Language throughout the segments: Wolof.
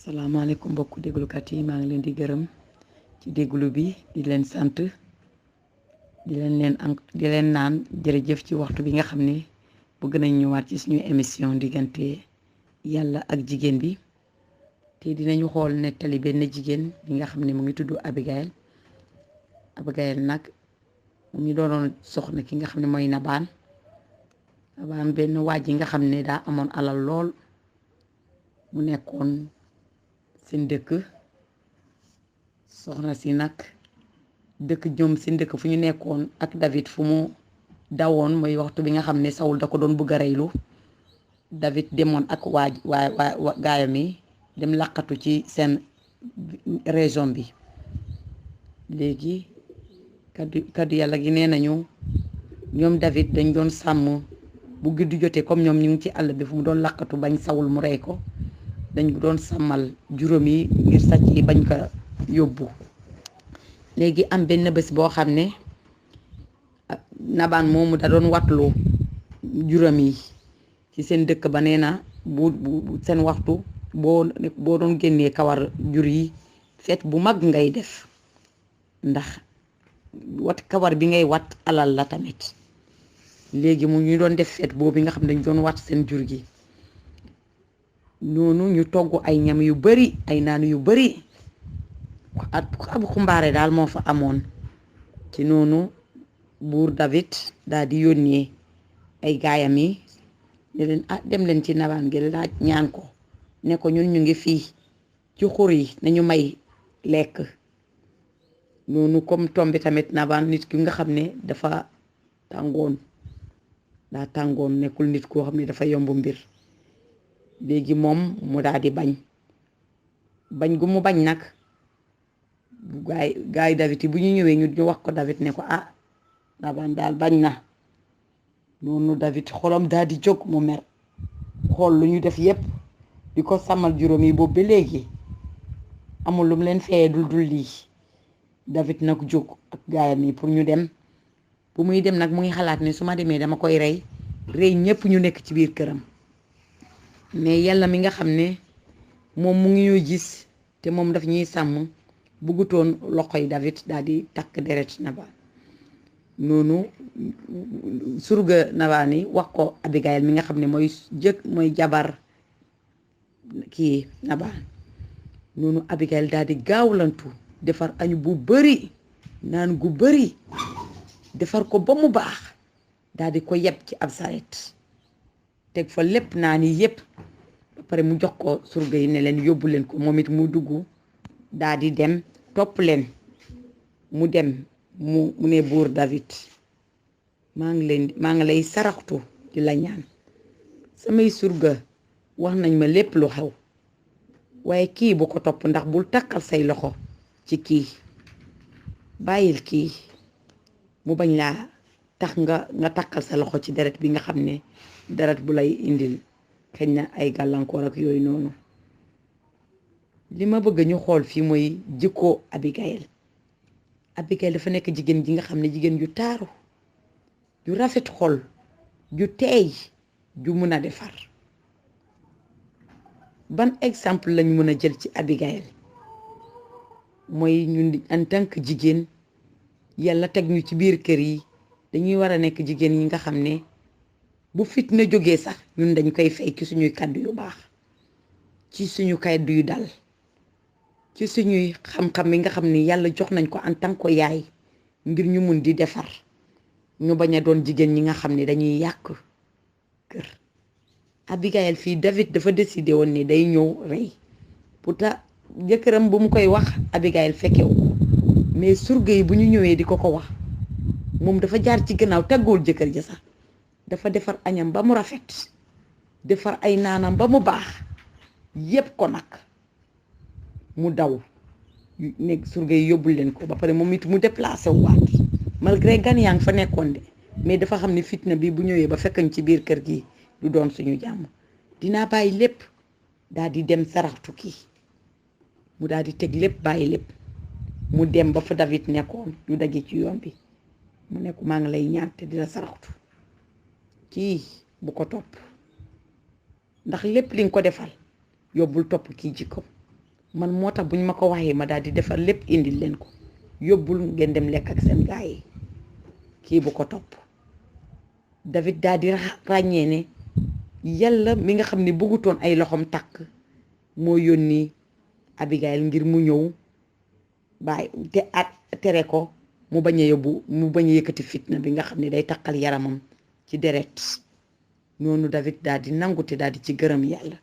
salaamaaleykum mbokku déglukat yi maa ngi leen di gërëm ci déglu bi di leen sant di leen naan jërëjëf ci waxtu bi nga xam ne bëgg nañ ñëwaat ci suñu émission diggante yàlla ak jigéen bi te dinañu xool nettali benn jigéen bi nga xam ne mu ngi tudd Abigail nag mu ngi doonoon soxna ki nga xam ne mooy Nabaan benn waaj yi nga xam ne daa amoon alal lool mu nekkoon seen dëkk soxna si nag dëkk ñoom seen dëkk fu ñu nekkoon ak David fu mu dawoon mooy waxtu bi nga xam ne Sawul da ko doon bëgg a reylu David demoon ak waa gaayam yi dem laqatu ci seen région bi léegi kaddu yàlla gi nee nañu ñoom David dañ doon sàmm bu guddi jotee comme ñoom ñu ngi ci àll bi fu mu doon laqatu bañ Sawul mu rey ko dañ doon sàmmal juróom yi ngir sàcc yi bañ ko yóbbu léegi am benn bés boo xam ne Nabaan moomu da doon watlu juróom yi ci seen dëkk ba nee na bu seen waxtu boo doon génnee kawar jur yi feet bu mag ngay def ndax wat kawar bi ngay wat alal la tamit léegi mu ñu doon def feet boobu nga xam ne dañ doon wat seen jur gi noonu ñu togg ay ñam yu bari ay naan yu bari ab xumbaare daal moo fa amoon ci noonu buur David daal di yónnee ay gaayam yi ne leen dem leen ci Nabaan gi laaj ñaan ko ne ko ñun ñu ngi fii ci xur yi nañu may lekk noonu comme tombi tamit Nabaan nit ki nga xam ne dafa tàngoon nekkul nit koo xam ne dafa yomb mbir léegi moom mu daal di bañ gu mu bañ nag gaay David yi bu ñu ñëwee ñu wax ko David ne ko Nabaan daal bañ na noonu David xolam daal di jóg mu mer xool lu ñu def yépp di ko sàmmal juróom yi boobu ba léegi amul lu mu leen feyee dul lii David nag jóg ak gaayam yi pour ñu dem bu muy dem nag mu ngi xalaat ne su ma demee dama koy rey ñépp ñu nekk ci biir këram mais yàlla mi nga xam ne moom mu ngi ñuy gis te moom daf ñuy sàmm buggutoon loxoy David daal di takk deret Nabaan noonu surga Nabaan yi wax ko Abigail mi nga xam ne mooy jabar kii Nabaan noonu Abigail daal di gaawlantu defar añ bu bari naan gu bari defar ko ba mu baax daal di ko yeb ci ab saret teg fa lépp naan yi yépp ba pare mu jox ko surga yi ne leen yóbbu leen ko moom it mu dugg daal di dem topp leen mu dem mu ne buur David maa ngi lay saraxtu di la ñaan samay surga wax nañ ma lépp lu xew waaye kii bu ko topp ndax bul takkal say loxo ci kii bàyyil kii mu bañ laa tax nga takkal sa loxo ci deret bi nga xam ne deret bu lay indil xëy na ay gàllankoor ak yooyu noonu li ma bëgg ñu xool fii mooy jikko Abigail dafa nekk jigéen ji nga xam ne jigéen ju taaru ju rafet xol ju teey ju mën a defar ban exemple lañ mën a jël ci Abigail mooy ñun en tant que jigéen yàlla teg ñu ci biir kër yi dañuy war a nekk jigéen yi nga xam ne bu fitna jógee sax ñun dañ koy fay ci suñuy kàddu yu baax ci suñu kàddu yu dal ci suñuy xam-xam yi nga xam ne yàlla jox nañ ko en tant que yaay ngir ñu mun di defar ñu bañ a doon jigéen ñi nga xam ne dañuy yàq kër Abigail fii David dafa décidé woon ne day ñëw rey pourtant jëkkëram bu mu koy wax Abigail fekkewu ko mais surga yi bu ñu ñëwee di ko wax moom dafa jaar ci gannaaw tàggool jëkkër ja sax dafa defar añam ba mu rafet defar ay naanam ba mu baax yépp ko nag mu daw nekk surga yi yóbbul leen ko ba pare moom it mu déplacé wu waat malgré gan yaa ngi fa nekkoon de mais dafa xam ne fitna bi bu ñëwee ba fekkañ ci biir kër gi du doon suñu jàmm dinaa bàyyi lépp daal di dem saraxtu kii mu daal di teg lépp bàyyi lépp mu dem ba fa David nekkoon ñu daje ci yoon bi mu nekk maa ngi lay ñaan te di la saraxtu kii bu ko topp ndax lépp li nga ko defal yóbbul topp kii jikko man moo tax buñ ma ko waxee ma daal di defar lépp indil leen ko yóbbul ngeen dem lekk ak seen gaay yi kii bu ko topp. David daal di ràññee ne yàlla mi nga xam ne bëggutoon ay loxoom takk moo yónni Abigail ngir mu ñëw bàyyi tere ko mu bañ a yëkkati fitna bi nga xam ne day takkal yaramam ci deret. noonu David daal di nangu te daal di ci gërëm yàlla.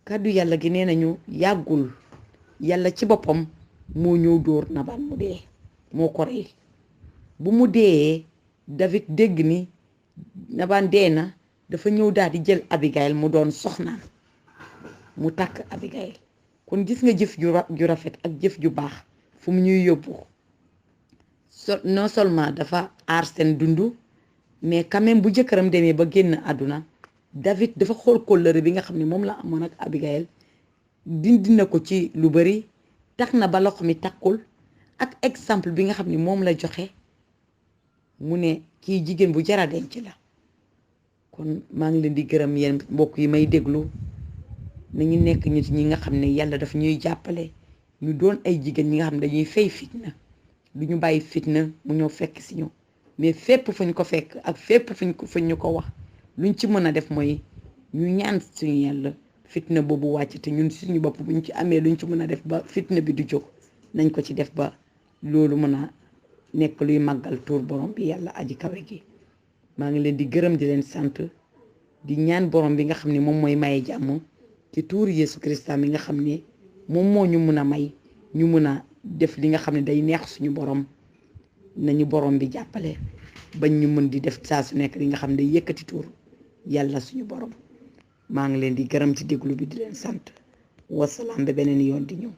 kàddu yàlla gi nee nañu yàggul yàlla ci boppam moo ñëw dóor Nabal mu dee moo ko rey bu mu dee David dégg ni Nabal dee na dafa ñëw daal di jël Abigail mu doon soxnaam mu takk Abigail. kon gis nga jëf ju rafet ak jëf ju baax fu mu ñuy yóbbu non seulement dafa aar seen dund mais quand même bu jëkkëram demee ba génn àdduna David dafa xool kóllëre bi nga xam ne moom la amoon ak Abigail dindi na ko ci lu bari tax na ba loxo mi takkul ak exemple bi nga xam ne moom la joxe mu ne kii jigéen bu jara denc la. kon maa ngi leen di gërëm yéen mbokk yi may déglu nañu nekk nit ñi nga xam ne yàlla daf ñuy jàppale ñu doon ay jigéen ñi nga xam ne dañuy fay fitna du ñu bàyyi fitna mu ñëw fekk si ñu mais fépp fañ ko fekk ak fépp fañ ñu ko wax luñ ci mën a def mooy ñu ñaan suñu yàlla fitna boobu wàcc te ñun suñu bopp buñ ci amee luñ ci mën a def ba fitna bi du jóg nañ ko ci def ba loolu mën a nekk luy màggal tuur borom bi yàlla aji kawe gi. maa ngi leen di gërëm di leen sant di ñaan borom bi nga xam ne moom mooy maye jàmm ci tuur Yeesu Krista mi nga xam ne moom moo ñu mun a may ñu mun a def li nga xam ne day neex suñu borom nañu borom bi jàppale bañ ñu mën di def saa su nekk li nga xam ne day yëkkati tuur yàlla suñu borom. maa ngi leen di gërëm ci déglu bi di leen sant wasalaam ba beneen yoon di ñëw.